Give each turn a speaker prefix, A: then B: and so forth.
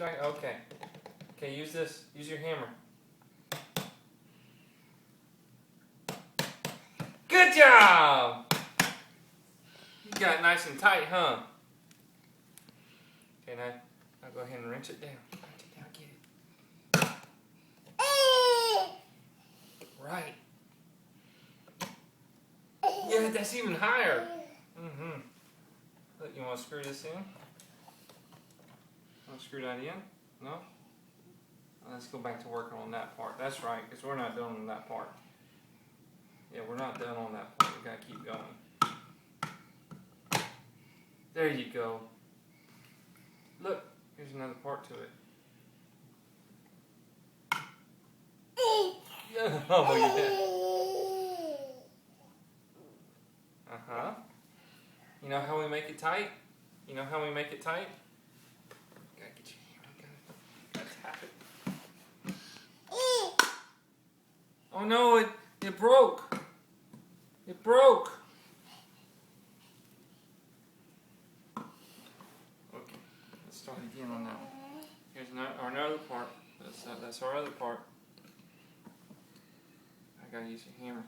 A: Try. Okay. Okay, use this. Use your hammer. Good job! You got it nice and tight, huh? Okay, now I'll go ahead and wrench it down. Wrench it down, get it. Right. Yeah, that's even higher. Mm-hmm. Look, you want to screw this in? Want to screw that in? No? Let's go back to working on that part. That's right, because we're not done on that part. Yeah, we're not done on that part. We got to keep going. There you go. Look, here's another part to it. Oh, yeah. Uh-huh. You know how we make it tight? You know how we make it tight? Gotta get your hammer. Gotta tap it. Oh no, it broke. It broke. Okay, let's start again on that one. Here's another part. That's our other part. I gotta use your hammer.